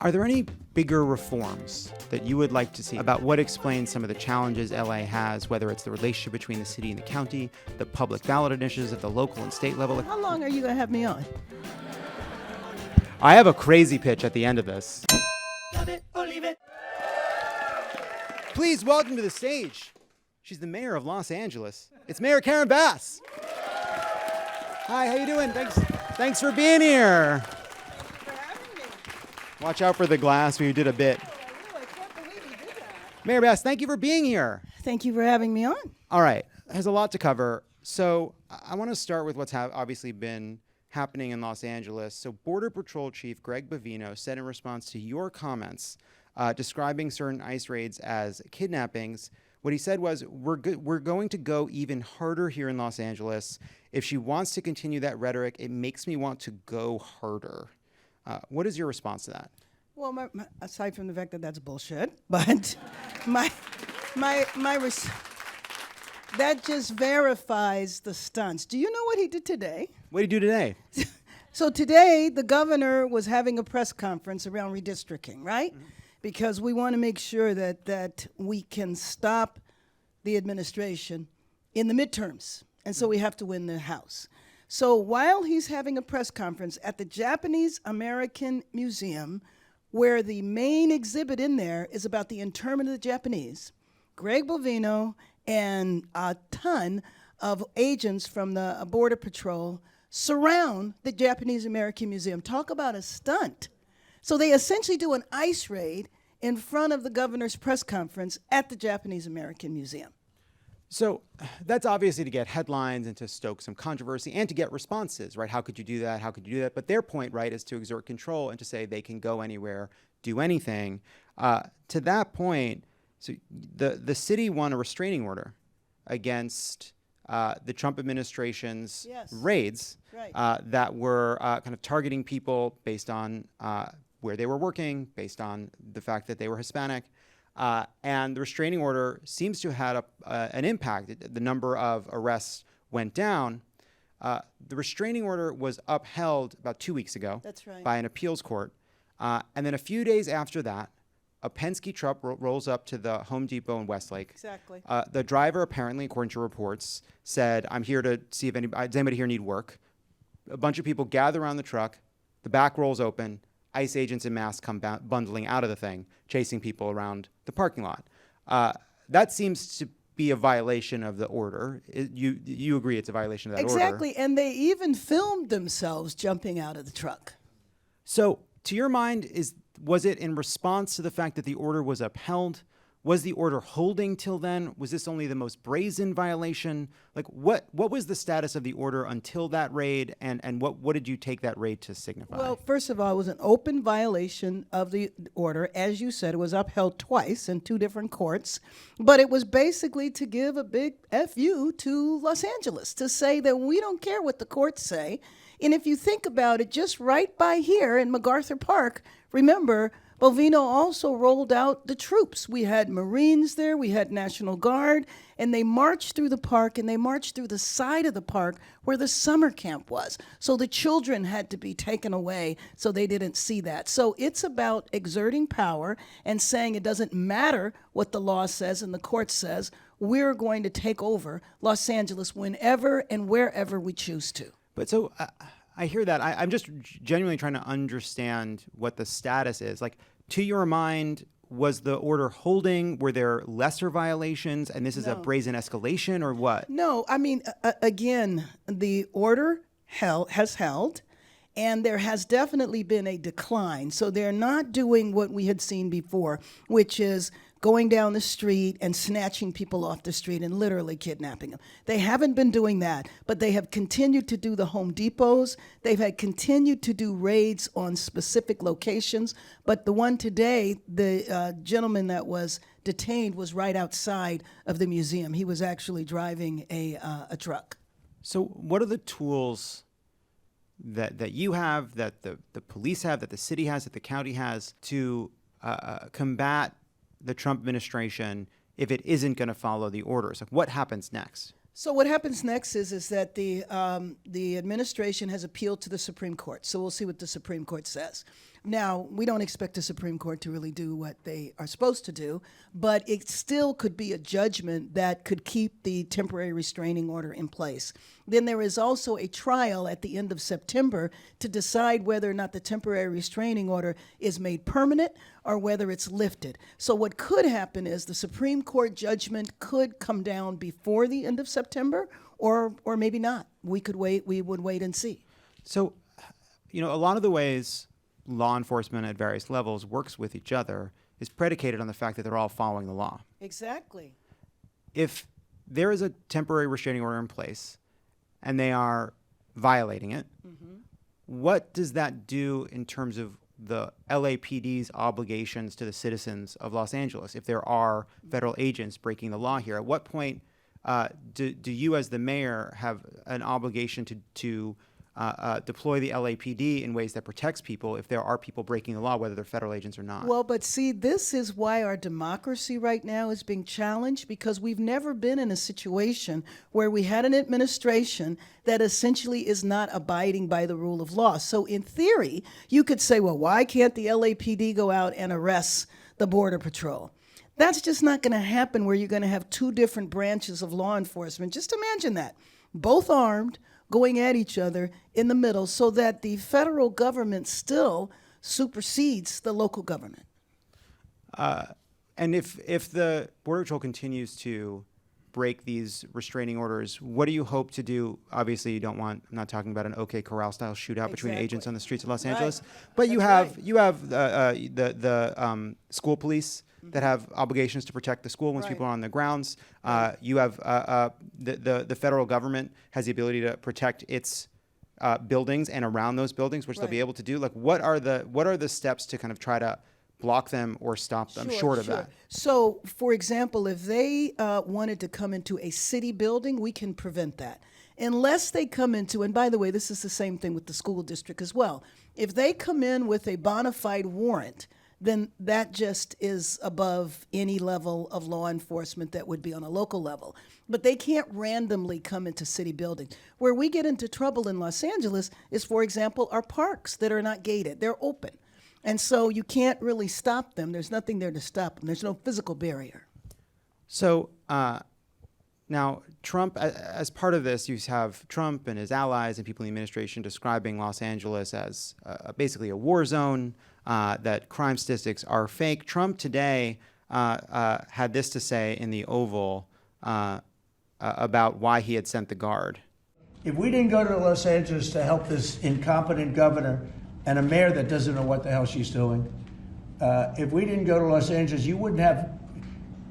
Are there any bigger reforms that you would like to see about what explains some of the challenges LA has, whether it's the relationship between the city and the county, the public ballot initiatives at the local and state level? How long are you going to have me on? I have a crazy pitch at the end of this. Love it or leave it. Please welcome to the stage. She's the mayor of Los Angeles. It's Mayor Karen Bass. Hi, how you doing? Thanks for being here. Watch out for the glass when you did a bit. I can't believe you did that. Mayor Bass, thank you for being here. Thank you for having me on. All right, there's a lot to cover. So I want to start with what's obviously been happening in Los Angeles. So Border Patrol Chief Greg Bovino said in response to your comments describing certain ICE raids as kidnappings, what he said was, we're going to go even harder here in Los Angeles. If she wants to continue that rhetoric, it makes me want to go harder. What is your response to that? Well, aside from the fact that that's bullshit, but that just verifies the stunts. Do you know what he did today? What did he do today? So today, the governor was having a press conference around redistricting, right? Mm-hmm. Because we want to make sure that we can stop the administration in the midterms. And so we have to win the House. So while he's having a press conference at the Japanese American Museum, where the main exhibit in there is about the internment of the Japanese, Greg Bovino and a ton of agents from the Border Patrol surround the Japanese American Museum. Talk about a stunt. So they essentially do an ICE raid in front of the governor's press conference at the Japanese American Museum. So that's obviously to get headlines and to stoke some controversy and to get responses, right? How could you do that? How could you do that? But their point, right, is to exert control and to say they can go anywhere, do anything. To that point, so the city won a restraining order against the Trump administration's raids that were kind of targeting people based on where they were working, based on the fact that they were Hispanic. And the restraining order seems to have had an impact. The number of arrests went down. The restraining order was upheld about 2 weeks ago by an appeals court. And then a few days after that, a Penske truck rolls up to the Home Depot in Westlake. Exactly. The driver apparently, according to reports, said, I'm here to see if does anybody here need work. A bunch of people gather around the truck. The back rolls open. ICE agents in masks come bundling out of the thing, chasing people around the parking lot. That seems to be a violation of the order. You agree it's a violation of that order? Exactly, and they even filmed themselves jumping out of the truck. So, to your mind, was it in response to the fact that the order was upheld? Was the order holding till then? Was this only the most brazen violation? Like, what was the status of the order until that raid, and what did you take that raid to signify? Well, first of all, it was an open violation of the order. As you said, it was upheld twice in two different courts, but it was basically to give a big FU to Los Angeles, to say that we don't care what the courts say. And if you think about it, just right by here in MacArthur Park, remember, Bovino also rolled out the troops. We had Marines there, we had National Guard, and they marched through the park, and they marched through the side of the park where the summer camp was. So the children had to be taken away so they didn't see that. So it's about exerting power and saying it doesn't matter what the law says and the court says. We're going to take over Los Angeles whenever and wherever we choose to. But so I hear that. I'm just genuinely trying to understand what the status is. Like, to your mind, was the order holding? Were there lesser violations? And this is a brazen escalation, or what? No, I mean, again, the order has held, and there has definitely been a decline. So they're not doing what we had seen before, which is going down the street and snatching people off the street and literally kidnapping them. They haven't been doing that, but they have continued to do the Home Depots. They've had continued to do raids on specific locations. But the one today, the gentleman that was detained was right outside of the museum. He was actually driving a truck. So what are the tools that you have, that the police have, that the city has, that the county has to combat the Trump administration if it isn't going to follow the orders? Like, what happens next? So what happens next is that the administration has appealed to the Supreme Court. So we'll see what the Supreme Court says. Now, we don't expect the Supreme Court to really do what they are supposed to do, but it still could be a judgment that could keep the temporary restraining order in place. Then there is also a trial at the end of September to decide whether or not the temporary restraining order is made permanent or whether it's lifted. So what could happen is the Supreme Court judgment could come down before the end of September, or maybe not. We would wait and see. So, a lot of the ways law enforcement at various levels works with each other is predicated on the fact that they're all following the law. Exactly. If there is a temporary restraining order in place and they are violating it, what does that do in terms of the LAPD's obligations to the citizens of Los Angeles? If there are federal agents breaking the law here, at what point do you as the mayor have an obligation to deploy the LAPD in ways that protects people if there are people breaking the law, whether they're federal agents or not? Well, but see, this is why our democracy right now is being challenged, because we've never been in a situation where we had an administration that essentially is not abiding by the rule of law. So in theory, you could say, well, why can't the LAPD go out and arrest the Border Patrol? That's just not going to happen where you're going to have two different branches of law enforcement. Just imagine that. Both armed, going at each other in the middle, so that the federal government still supersedes the local government. And if the Border Patrol continues to break these restraining orders, what do you hope to do? Obviously, you don't want, I'm not talking about an OK Corral style shootout between agents on the streets of Los Angeles, but you have the school police that have obligations to protect the school once people are on the grounds. You have the federal government has the ability to protect its buildings and around those buildings, which they'll be able to do. Like, what are the steps to kind of try to block them or stop them short of that? So, for example, if they wanted to come into a city building, we can prevent that. Unless they come into, and by the way, this is the same thing with the school district as well. If they come in with a bona fide warrant, then that just is above any level of law enforcement that would be on a local level. But they can't randomly come into city buildings. Where we get into trouble in Los Angeles is, for example, our parks that are not gated. They're open. And so you can't really stop them. There's nothing there to stop them. There's no physical barrier. So now Trump, as part of this, you have Trump and his allies and people in the administration describing Los Angeles as basically a war zone, that crime statistics are fake. Trump today had this to say in the Oval about why he had sent the Guard. If we didn't go to Los Angeles to help this incompetent governor and a mayor that doesn't know what the hell she's doing, if we didn't go to Los Angeles, you wouldn't have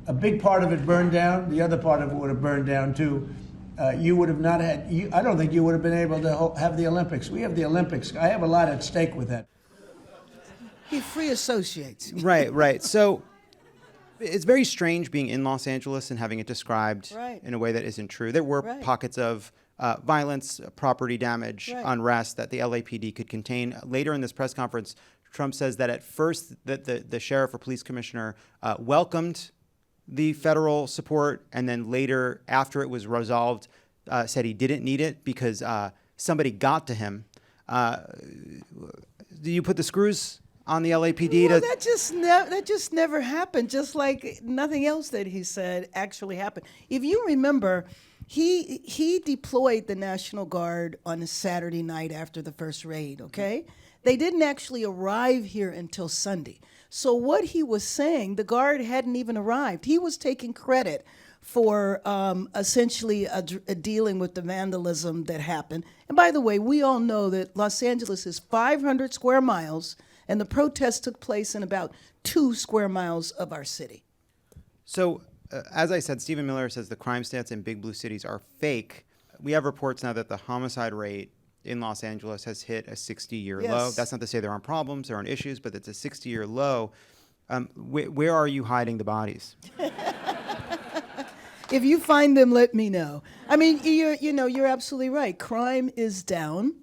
a big part of it burned down. The other part of it would have burned down too. You would have not had, I don't think you would have been able to have the Olympics. We have the Olympics. I have a lot at stake with that. He free associates. Right. So it's very strange being in Los Angeles and having it described in a way that isn't true. There were pockets of violence, property damage, unrest that the LAPD could contain. Later in this press conference, Trump says that at first that the sheriff or police commissioner welcomed the federal support, and then later, after it was resolved, said he didn't need it because somebody got to him. Do you put the screws on the LAPD? Well, that just never happened. Just like nothing else that he said actually happened. If you remember, he deployed the National Guard on a Saturday night after the first raid. Okay, they didn't actually arrive here until Sunday. So what he was saying, the Guard hadn't even arrived. He was taking credit for essentially dealing with the vandalism that happened. And by the way, we all know that Los Angeles is 500 square miles, and the protest took place in about 2 square miles of our city. So, as I said, Stephen Miller says the crime stats in big blue cities are fake. We have reports now that the homicide rate in Los Angeles has hit a 60-year low. That's not to say there aren't problems, there aren't issues, but it's a 60-year low. Where are you hiding the bodies? If you find them, let me know. I mean, you're absolutely right. Crime is down.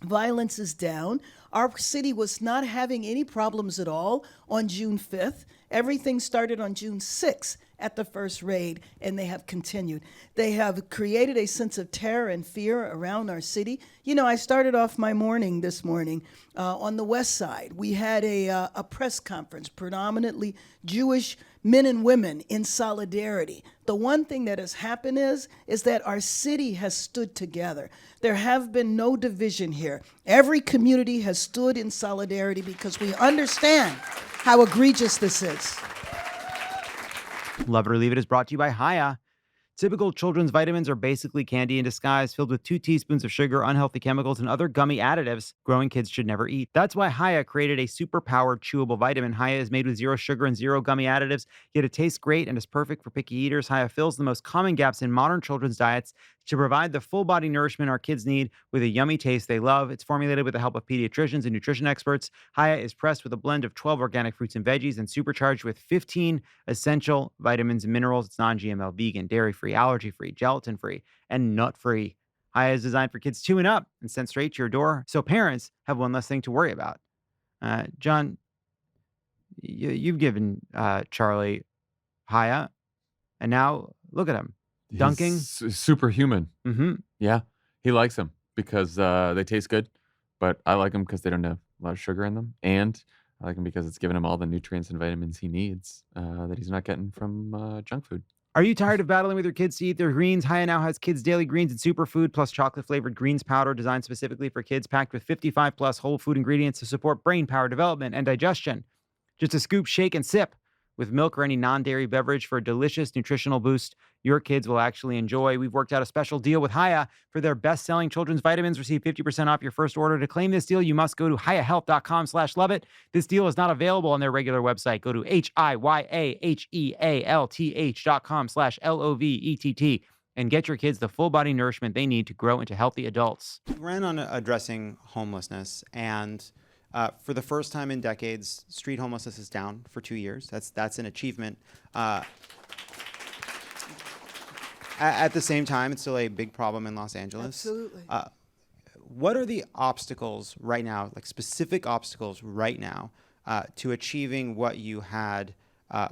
Violence is down. Our city was not having any problems at all on June 5th. Everything started on June 6th. at the first raid, and they have continued. They have created a sense of terror and fear around our city. You know, I started off my morning this morning on the west side. We had a press conference, predominantly Jewish men and women in solidarity. The one thing that has happened is that our city has stood together. There have been no division here. Every community has stood in solidarity because we understand how egregious this is. Love It or Leave It is brought to you by Haya. Typical children's vitamins are basically candy in disguise, filled with 2 teaspoons of sugar, unhealthy chemicals, and other gummy additives growing kids should never eat. That's why Haya created a super-powered chewable vitamin. Haya is made with 0 sugar and 0 gummy additives, yet it tastes great and is perfect for picky eaters. Haya fills the most common gaps in modern children's diets to provide the full-body nourishment our kids need with a yummy taste they love. It's formulated with the help of pediatricians and nutrition experts. Haya is pressed with a blend of 12 organic fruits and veggies and supercharged with 15 essential vitamins and minerals. It's non-GMO, vegan, dairy-free, allergy-free, gelatin-free, and nut-free. Haya is designed for kids 2 and up and sent straight to your door, so parents have one less thing to worry about. John, you've given Charlie Haya, and now look at him. Dunking. He's superhuman. Mm-hmm. Yeah. He likes them because they taste good, but I like them because they don't have a lot of sugar in them. And I like them because it's giving him all the nutrients and vitamins he needs that he's not getting from junk food. Are you tired of battling with your kids to eat their greens? Haya now has Kids Daily Greens and Superfood plus chocolate-flavored greens powder designed specifically for kids, packed with 55-plus whole food ingredients to support brain power development and digestion. Just a scoop, shake, and sip with milk or any non-dairy beverage for a delicious nutritional boost your kids will actually enjoy. We've worked out a special deal with Haya for their best-selling children's vitamins. Receive 50% off your first order. To claim this deal, you must go to hayahealth.com/loveit. This deal is not available on their regular website. Go to HIYAHEALTH.com/LOVETT and get your kids the full-body nourishment they need to grow into healthy adults. We ran on addressing homelessness, and for the first time in decades, street homelessness is down for 2 years. That's an achievement. At the same time, it's still a big problem in Los Angeles. Absolutely. What are the obstacles right now, like specific obstacles right now, to achieving what you had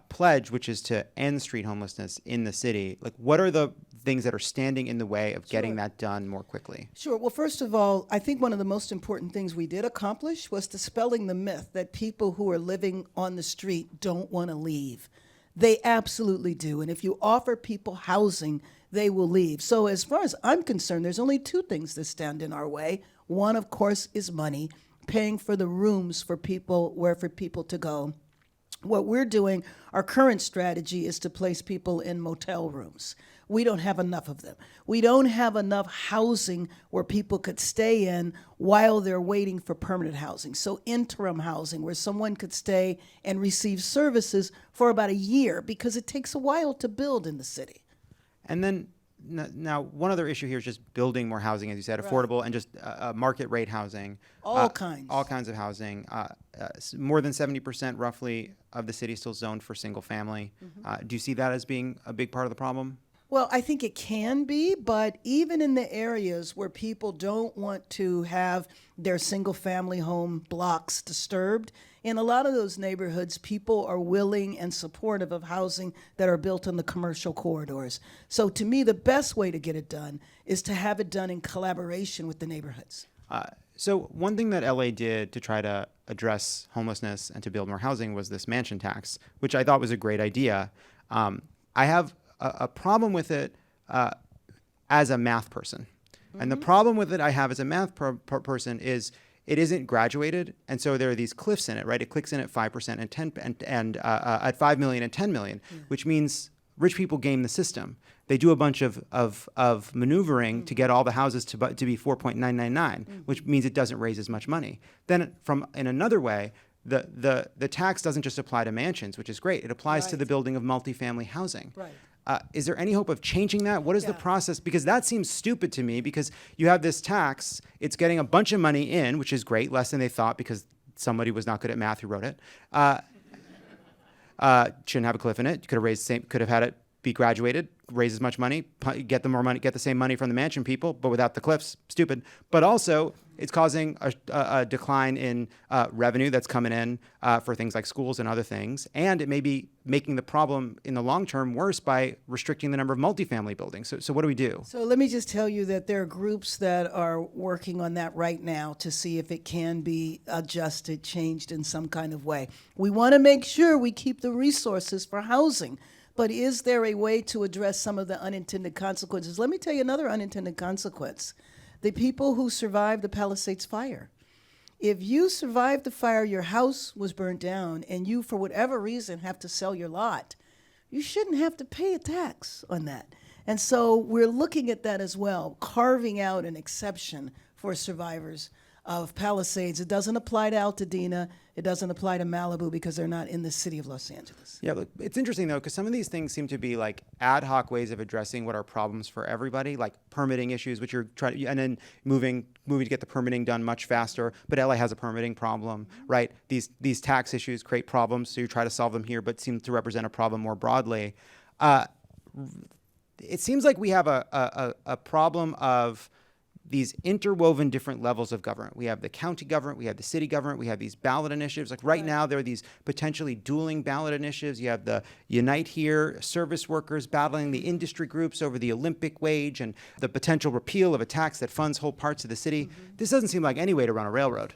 pledged, which is to end street homelessness in the city? Like, what are the things that are standing in the way of getting that done more quickly? Sure. Well, first of all, I think one of the most important things we did accomplish was dispelling the myth that people who are living on the street don't want to leave. They absolutely do. And if you offer people housing, they will leave. So as far as I'm concerned, there's only 2 things that stand in our way. One, of course, is money, paying for the rooms for people, where for people to go. What we're doing, our current strategy is to place people in motel rooms. We don't have enough of them. We don't have enough housing where people could stay in while they're waiting for permanent housing. So interim housing where someone could stay and receive services for about a year, because it takes a while to build in the city. And then now one other issue here is just building more housing, as you said, affordable and just market rate housing. All kinds. All kinds of housing. More than 70% roughly of the city is still zoned for single family. Do you see that as being a big part of the problem? Well, I think it can be, but even in the areas where people don't want to have their single-family home blocks disturbed, in a lot of those neighborhoods, people are willing and supportive of housing that are built on the commercial corridors. So to me, the best way to get it done is to have it done in collaboration with the neighborhoods. So one thing that LA did to try to address homelessness and to build more housing was this mansion tax, which I thought was a great idea. I have a problem with it as a math person. And the problem with it I have as a math person is it isn't graduated, and so there are these cliffs in it, right? It clicks in at 5% and 10 and at 5 million and 10 million, which means rich people game the system. They do a bunch of maneuvering to get all the houses to be 4.999, which means it doesn't raise as much money. Then in another way, the tax doesn't just apply to mansions, which is great. It applies to the building of multifamily housing. Right. Is there any hope of changing that? What is the process? Because that seems stupid to me, because you have this tax, it's getting a bunch of money in, which is great, less than they thought because somebody was not good at math who wrote it. Shouldn't have a cliff in it. You could have had it be graduated. raise as much money, get the more money, get the same money from the mansion people, but without the cliffs. Stupid. But also, it's causing a decline in revenue that's coming in for things like schools and other things. And it may be making the problem in the long term worse by restricting the number of multifamily buildings. So what do we do? So let me just tell you that there are groups that are working on that right now to see if it can be adjusted, changed in some kind of way. We want to make sure we keep the resources for housing. But is there a way to address some of the unintended consequences? Let me tell you another unintended consequence. The people who survived the Palisades fire. If you survived the fire, your house was burned down, and you, for whatever reason, have to sell your lot, you shouldn't have to pay a tax on that. And so we're looking at that as well, carving out an exception for survivors of Palisades. It doesn't apply to Altadena. It doesn't apply to Malibu because they're not in the city of Los Angeles. Yeah, look, it's interesting though, because some of these things seem to be like ad hoc ways of addressing what are problems for everybody, like permitting issues, which you're trying, and then moving to get the permitting done much faster. But LA has a permitting problem, right? These tax issues create problems, so you try to solve them here, but seem to represent a problem more broadly. It seems like we have a problem of these interwoven different levels of government. We have the county government, we have the city government, we have these ballot initiatives. Like right now, there are these potentially dueling ballot initiatives. You have the Unite Here service workers battling the industry groups over the Olympic wage and the potential repeal of a tax that funds whole parts of the city. Mm-hmm. This doesn't seem like any way to run a railroad.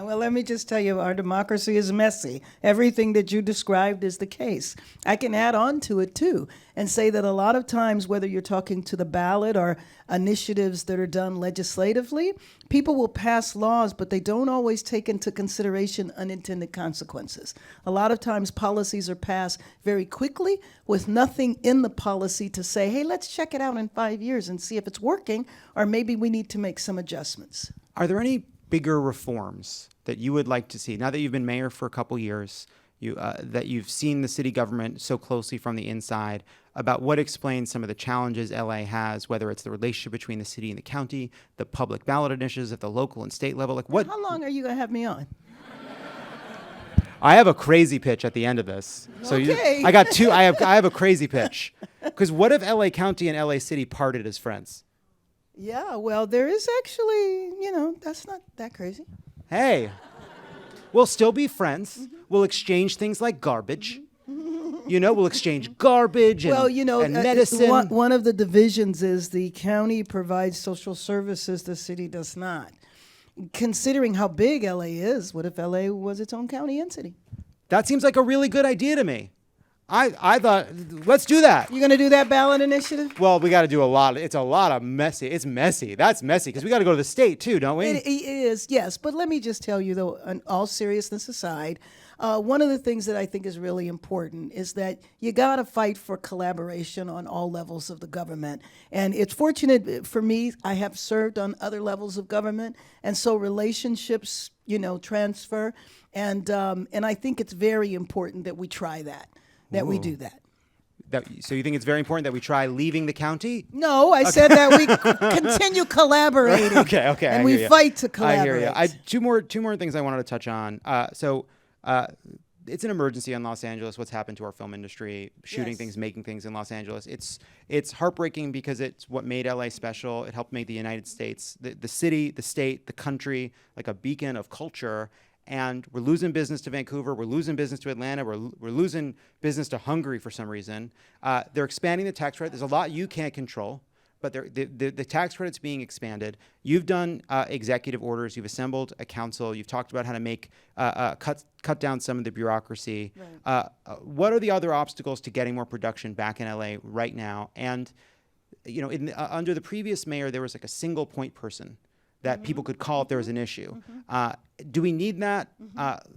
Well, let me just tell you, our democracy is messy. Everything that you described is the case. I can add on to it, too, and say that a lot of times, whether you're talking to the ballot or initiatives that are done legislatively, people will pass laws, but they don't always take into consideration unintended consequences. A lot of times policies are passed very quickly with nothing in the policy to say, hey, let's check it out in 5 years and see if it's working, or maybe we need to make some adjustments. Are there any bigger reforms that you would like to see, now that you've been mayor for a couple years, that you've seen the city government so closely from the inside, about what explains some of the challenges LA has, whether it's the relationship between the city and the county, the public ballot initiatives at the local and state level? Like what? How long are you going to have me on? I have a crazy pitch at the end of this. So okay. I got two. I have a crazy pitch. Because what if LA County and LA City parted as friends? Yeah, well, there is actually, that's not that crazy. Hey, we'll still be friends. Mm-hmm. We'll exchange things like garbage. Mm-hmm. We'll exchange garbage and medicine. One of the divisions is the county provides social services, the city does not. Considering how big LA is, what if LA was its own county and city? That seems like a really good idea to me. I thought, let's do that. You're going to do that ballot initiative? Well, we got to do a lot. It's a lot of messy. It's messy. That's messy because we got to go to the state too, don't we? It is, yes. But let me just tell you, though, all seriousness aside, one of the things that I think is really important is that you got to fight for collaboration on all levels of the government. And it's fortunate for me, I have served on other levels of government, and so relationships, transfer. And I think it's very important that we try that. That we do that. So you think it's very important that we try leaving the county? No, I said that we continue collaborating. Okay. And we fight to collaborate. I hear you. Two more things I wanted to touch on. It's an emergency in Los Angeles. What's happened to our film industry, shooting things, making things in Los Angeles. It's heartbreaking because it's what made LA special. It helped make the United States, the city, the state, the country, like a beacon of culture. And we're losing business to Vancouver. We're losing business to Atlanta. We're losing business to Hungary for some reason. They're expanding the tax credit. There's a lot you can't control, but the tax credit's being expanded. You've done executive orders. You've assembled a council. You've talked about how to make cut down some of the bureaucracy. Right. What are the other obstacles to getting more production back in LA right now? And under the previous mayor, there was like a single point person that people could call if there was an issue. Do we need that?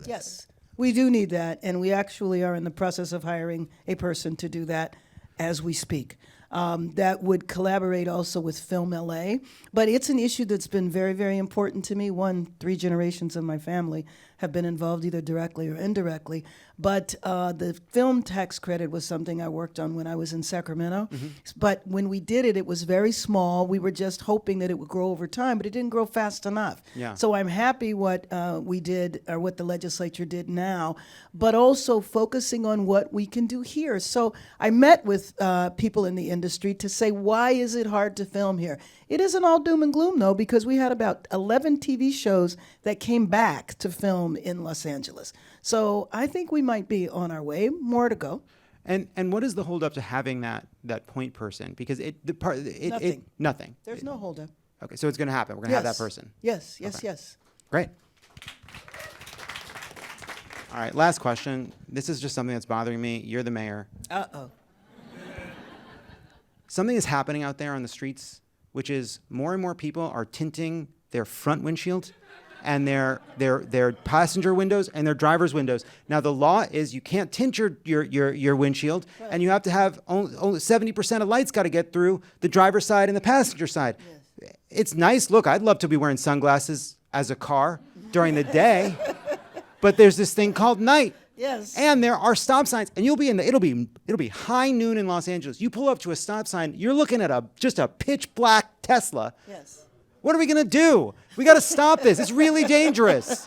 Yes, we do need that, and we actually are in the process of hiring a person to do that as we speak. That would collaborate also with Film LA, but it's an issue that's been very, very important to me. 3 generations of my family have been involved either directly or indirectly. But the film tax credit was something I worked on when I was in Sacramento. But when we did it, it was very small. We were just hoping that it would grow over time, but it didn't grow fast enough. Yeah. So I'm happy what we did, or what the legislature did now, but also focusing on what we can do here. So I met with people in the industry to say, why is it hard to film here? It isn't all doom and gloom, though, because we had about 11 TV shows that came back to film in Los Angeles. So I think we might be on our way. More to go. And what is the holdup to having that point person? Because nothing. There's no holdup. Okay, so it's going to happen. We're going to have that person. Yes. Great. All right, last question. This is just something that's bothering me. You're the mayor. Uh-oh. Something is happening out there on the streets, which is more and more people are tinting their front windshield and their passenger windows and their driver's windows. Now, the law is you can't tint your windshield, right, and you have to have only 70% of lights got to get through the driver's side and the passenger side. Yes. It's nice. Look, I'd love to be wearing sunglasses as a car during the day, but there's this thing called night. Yes. And there are stop signs, and it'll be high noon in Los Angeles. You pull up to a stop sign, you're looking at just a pitch black Tesla. Yes. What are we gonna do? We got to stop this. It's really dangerous.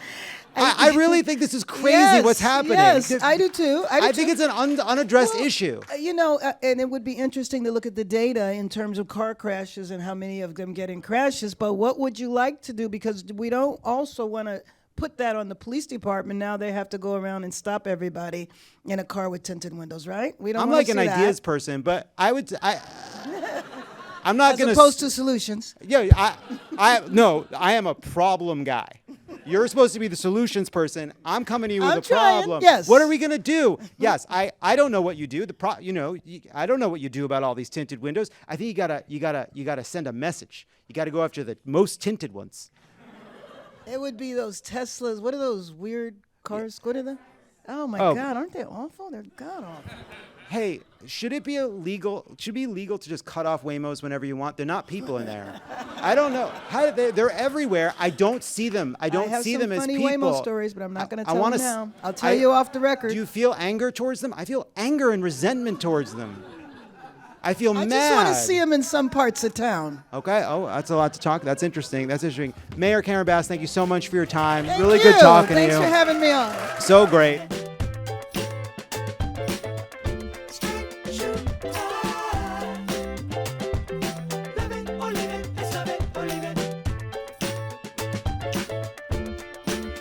I really think this is crazy what's happening. Yes, I do too. I think it's an unaddressed issue. You know, and it would be interesting to look at the data in terms of car crashes and how many of them get in crashes. But what would you like to do? Because we don't also want to put that on the police department. Now they have to go around and stop everybody in a car with tinted windows, right? We don't. I'm wanna like an see ideas that. person, but I'm not going to. As opposed to solutions. Yeah, I am a problem guy. You're supposed to be the solutions person. I'm coming to you with a problem. Yes. What are we going to do? Yes, I don't know what you do. I don't know what you do about all these tinted windows. I think you gotta send a message. You got to go after the most tinted ones. It would be those Teslas. What are those weird cars? What are they? Oh my God, aren't they awful? They're god awful. Hey, should it be illegal? Should it be legal to just cut off Waymos whenever you want? They're not people in there. I don't know. They're everywhere. I don't see them. I don't see them as people. I have some funny Waymo stories, but I'm not going to tell them now. I'll tell I- you off the record. Do you feel anger towards them? I feel anger and resentment towards them. I feel I mad. just want to see them in some parts of town. Okay. Oh, that's a lot to talk. That's interesting. Mayor Karen Bass, thank you so much for your time. Thank really you. good talking Thanks to you. for having me on. So great.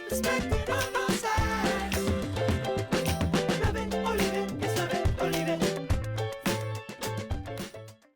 Spend it all.